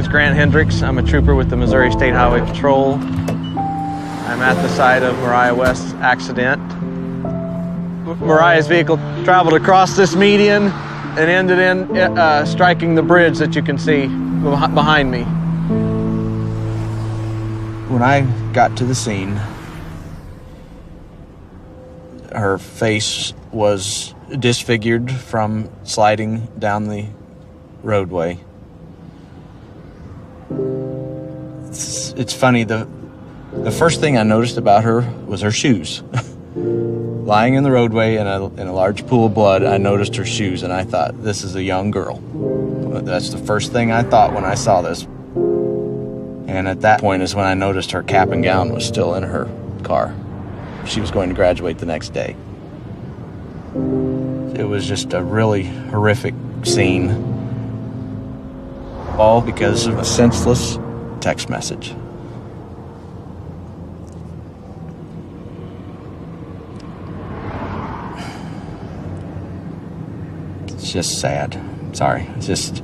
is Grant Hendricks. I'm a trooper with the Missouri State Highway Patrol. I'm at the site of Mariah West's accident. Mariah's vehicle traveled across this median and ended in striking the bridge that you can see behind me. When I got to the scene, her face was disfigured from sliding down the roadway. It's funny, the first thing I noticed about her was her shoes. Lying in the roadway in a large pool of blood, I noticed her shoes, and I thought, this is a young girl. That's the first thing I thought when I saw this. And at that point is when I noticed her cap and gown was still in her car. She was going to graduate the next day. It was just a really horrific scene, all because of a senseless text message. It's just sad. Sorry, it's just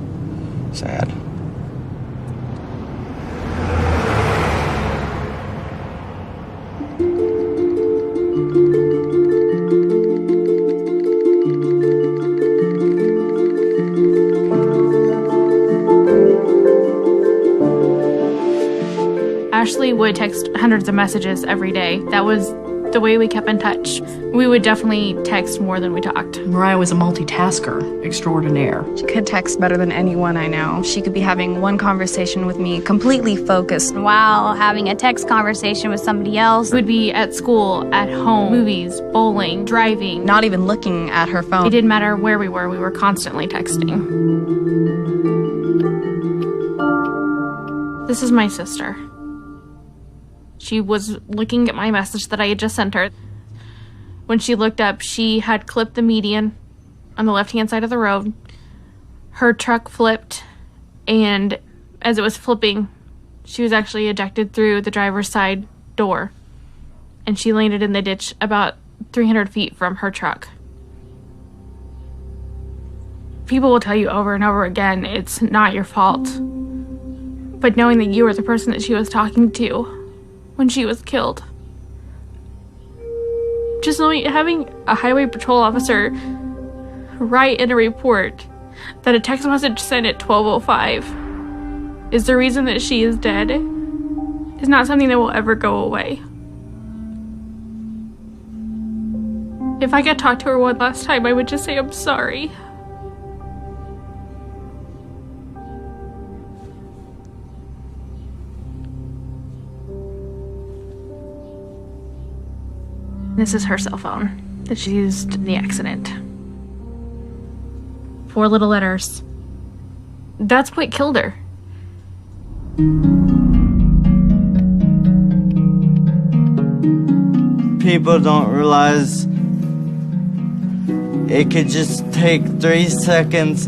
sad. Ashley would text hundreds of messages every day. That was the way we kept in touch. We would definitely text more than we talked. Mariah was a multitasker extraordinaire. She could text better than anyone I know. She could be having one conversation with me, completely focused, while having a text conversation with somebody else. We'd be at school, at home, movies, bowling, driving. Not even looking at her phone. It didn't matter where we were constantly texting. This is my sister. She was looking at my message that I had just sent her. When she looked up, she had clipped the median on the left-hand side of the road. Her truck flipped, and as it was flipping, she was actually ejected through the driver's side door, and she landed in the ditch about 300 feet from her truck. People will tell you over and over again, it's not your fault. But knowing that you were the person that she was talking to when she was killed. Just knowing, having a highway patrol officer write in a report that a text message sent at 12:05 is the reason that she is dead is not something that will ever go away. If I could talk to her one last time, I would just say I'm sorry. This is her cell phone that she used in the accident. 4 little letters. That's what killed her. People don't realize it could just take 3 seconds.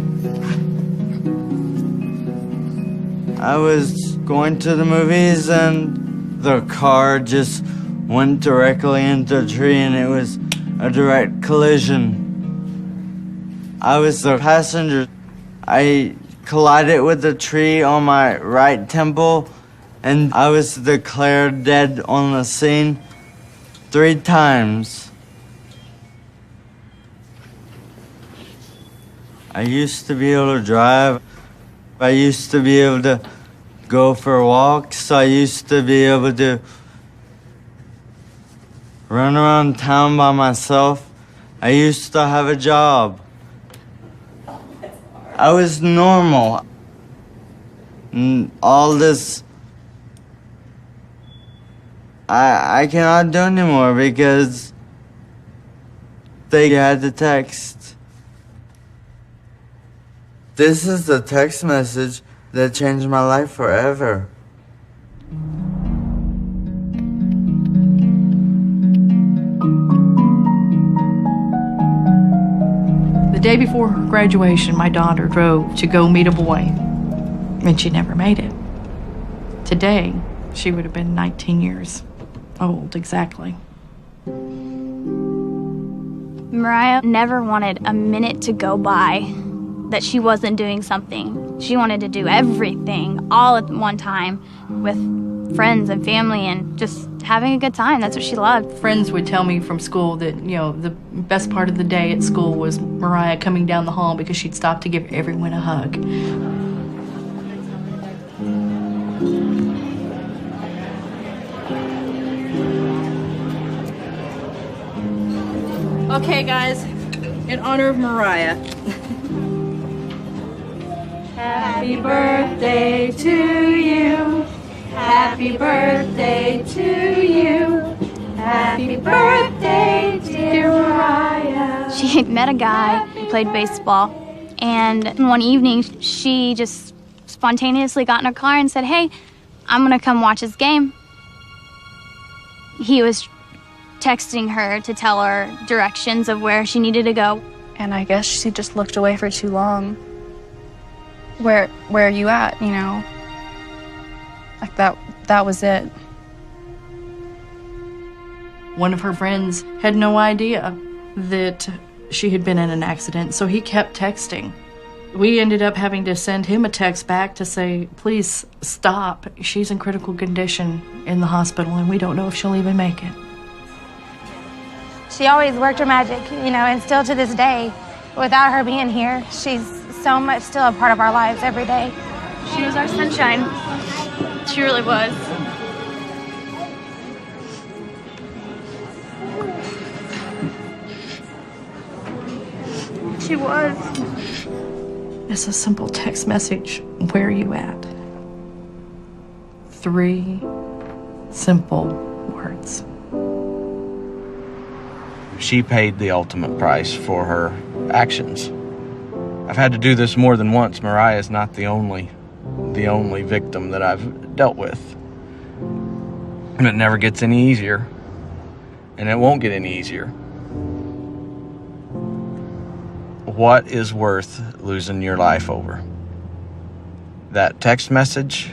I was going to the movies and the car just went directly into a tree, and it was a direct collision. I was the passenger. I collided with the tree on my right temple, and I was declared dead on the scene 3 times. I used to be able to drive. I used to be able to go for walks. I used to be able to run around town by myself. I used to have a job. I was normal. And all this, I cannot do anymore because they had the text. This is the text message that changed my life forever. The day before her graduation, my daughter drove to go meet a boy, and she never made it. Today, she would have been 19 years old, exactly. Mariah never wanted a minute to go by that she wasn't doing something. She wanted to do everything all at one time with friends and family and just having a good time. That's what she loved. Friends would tell me from school that, the best part of the day at school was Mariah coming down the hall because she'd stop to give everyone a hug. Okay, guys, in honor of Mariah. Happy birthday to you. Happy birthday to you. Happy birthday, dear Mariah. She had met a guy who played baseball, and one evening she just spontaneously got in her car and said, "Hey, I'm gonna come watch his game." He was texting her to tell her directions of where she needed to go. And I guess she just looked away for too long. Where are you at, Like that was it. One of her friends had no idea that she had been in an accident, so he kept texting. We ended up having to send him a text back to say, please stop. She's in critical condition in the hospital, and we don't know if she'll even make it. She always worked her magic, and still to this day, without her being here, she's so much still a part of our lives every day. She was our sunshine. She really was. She was. It's a simple text message. Where are you at? 3 simple words. She paid the ultimate price for her actions. I've had to do this more than once. Mariah is not the only victim that I've dealt with. And it never gets any easier. And it won't get any easier. What is worth losing your life over? That text message